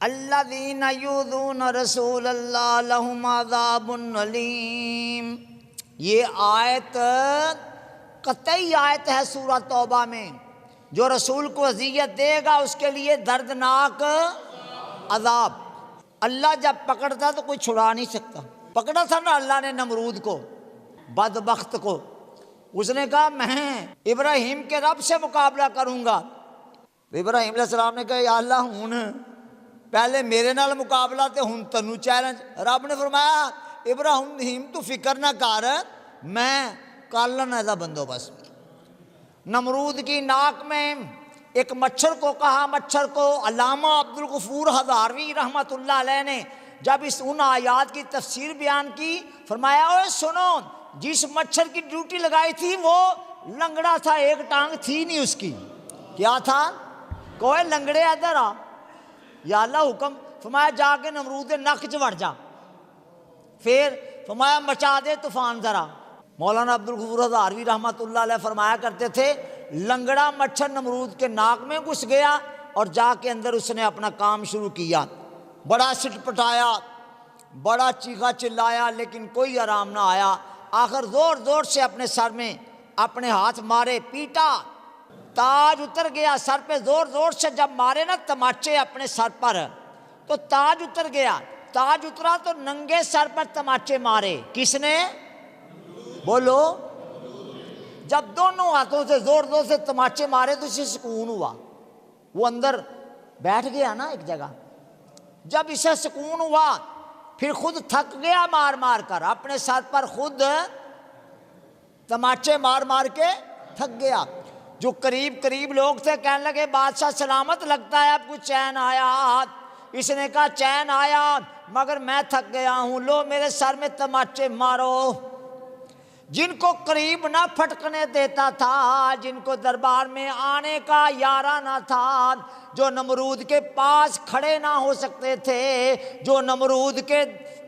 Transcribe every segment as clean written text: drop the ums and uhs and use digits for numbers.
الذین یؤذون رسول اللہ لہم عذاب علیم۔ یہ آیت قطعی آیت ہے سورہ توبہ میں، جو رسول کو اذیت دے گا اس کے لیے دردناک عذاب۔ اللہ جب پکڑتا تو کوئی چھڑا نہیں سکتا۔ پکڑا تھا نا اللہ نے نمرود کو، بدبخت کو، اس نے کہا میں ابراہیم کے رب سے مقابلہ کروں گا۔ ابراہیم علیہ السلام نے کہا یا اللہ ہن پہلے میرے نال مقابلہ تے ہن تنوں چیلنج۔ رب نے فرمایا ابراہیم تو فکر نہ کر، میں کر لینا دا بندوبست۔ نمرود کی ناک میں ایک مچھر کو کہا، مچھر کو علامہ عبدالغفور ہزاروی رحمۃ اللہ علیہ نے جب ان آیات کی تفسیر بیان کی، فرمایا اوے سنو، جس مچھر کی ڈیوٹی لگائی تھی وہ لنگڑا تھا، ایک ٹانگ تھی نہیں اس کی۔ کیا تھا؟ کوئی لنگڑے ادھر آ، یا اللہ حکم، فرمایا جا کے نمرود نک چ وڑ جا، پھر فرمایا مچا دے طوفان ذرا۔ مولانا عبدالغفور ہزاروی رحمۃ اللہ علیہ فرمایا کرتے تھے لنگڑا مچھر نمرود کے ناک میں گھس گیا اور جا کے اندر اس نے اپنا کام شروع کیا، بڑا سٹ پٹایا، بڑا چیخا چلایا، لیکن کوئی آرام نہ آیا۔ آخر زور زور سے اپنے سر میں اپنے ہاتھ مارے، پیٹا، تاج اتر گیا سر پہ۔ زور زور سے جب مارے نا تماچے اپنے سر پر تو تاج اتر گیا۔ تاج اترا تو ننگے سر پر تماچے مارے، کس نے؟ بولو۔ جب دونوں ہاتھوں سے زور زور سے تماچے مارے تو اسے سکون ہوا، وہ اندر بیٹھ گیا نا ایک جگہ۔ جب اسے سکون ہوا پھر خود تھک گیا مار مار کر، اپنے سر پر خود تماچے مار مار کے تھک گیا۔ جو قریب لوگ تھے کہنے لگے بادشاہ سلامت لگتا ہے، اب کچھ چین آیا۔ اس نے کہا چین آیا مگر میں تھک گیا ہوں، لو میرے سر میں تماچے مارو۔ جن کو قریب نہ پھٹکنے دیتا تھا، جن کو دربار میں آنے کا یارہ نہ تھا، جو نمرود کے پاس کھڑے نہ ہو سکتے تھے، جو نمرود کے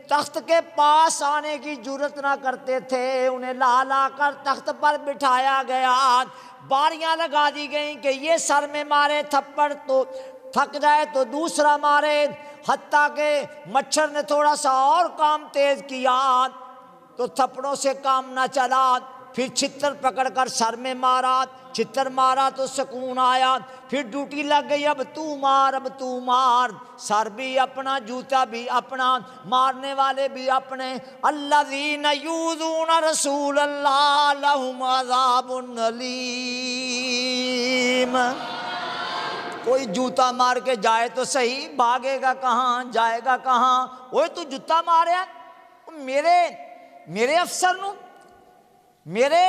تخت کے پاس آنے کی جرت نہ کرتے تھے، انہیں لا لا کر تخت پر بٹھایا گیا، باریاں لگا دی گئیں کہ یہ سر میں مارے تھپڑ تو تھک جائے تو دوسرا مارے، حتیٰ کہ مچھر نے تھوڑا سا اور کام تیز کیا تو تھپڑوں سے کام نہ چلا، پھر چھتر پکڑ کر سر میں مارا، چھتر مارا تو سکون آیا، پھر ڈیوٹی لگ گئی اب تو مار، اب تو مار، سر بھی اپنا، جوتا بھی اپنا، مارنے والے بھی اپنے۔ الذین یؤذون رسول اللہ لہم عذاب علیم۔ کوئی جوتا مار کے جائے تو صحیح، بھاگے گا کہاں، جائے گا کہاں؟ وہ تو جوتا ماریا میرے افسر نو، میرے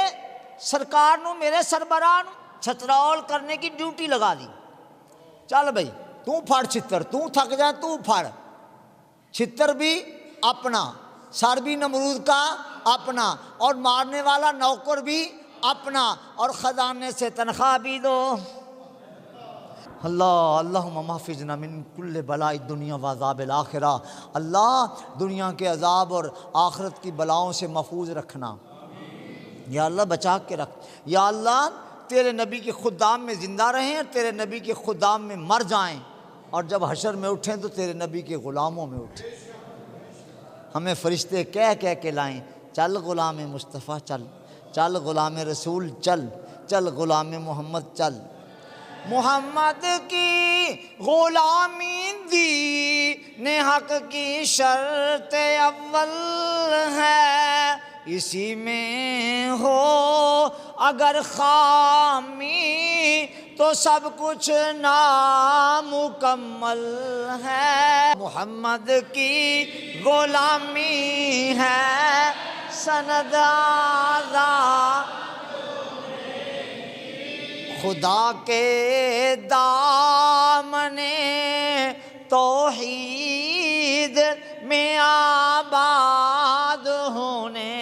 سرکار نو، میرے سربراہ نو چھترول کرنے کی ڈیوٹی لگا دی۔ چل بھائی تو پھڑ چھتر، تو تھک جائے تو پھڑ۔ چھتر بھی اپنا، سر بھی نمرود کا اپنا، اور مارنے والا نوکر بھی اپنا، اور خزانے سے تنخواہ بھی دو۔ اللہ اللہم محفظنا من کل بلاء الدنیا وعذاب الآخرہ۔ اللہ دنیا کے عذاب اور آخرت کی بلاؤں سے محفوظ رکھنا، یا اللہ بچا کے رکھ۔ یا اللہ تیرے نبی کے خدام میں زندہ رہیں اور تیرے نبی کے خدام میں مر جائیں، اور جب حشر میں اٹھیں تو تیرے نبی کے غلاموں میں اٹھیں۔ ہمیں فرشتے کہہ کہہ کے لائیں چل غلام مصطفیٰ چل، چل غلام رسول چل، چل غلام محمد چل۔ محمد کی غلامی دین حق کی شرط اول ہے، اسی میں ہو اگر خامی تو سب کچھ نامکمل ہے۔ محمد کی غلامی ہے سند آزاد، خدا کے دامن توحید میں آباد ہونے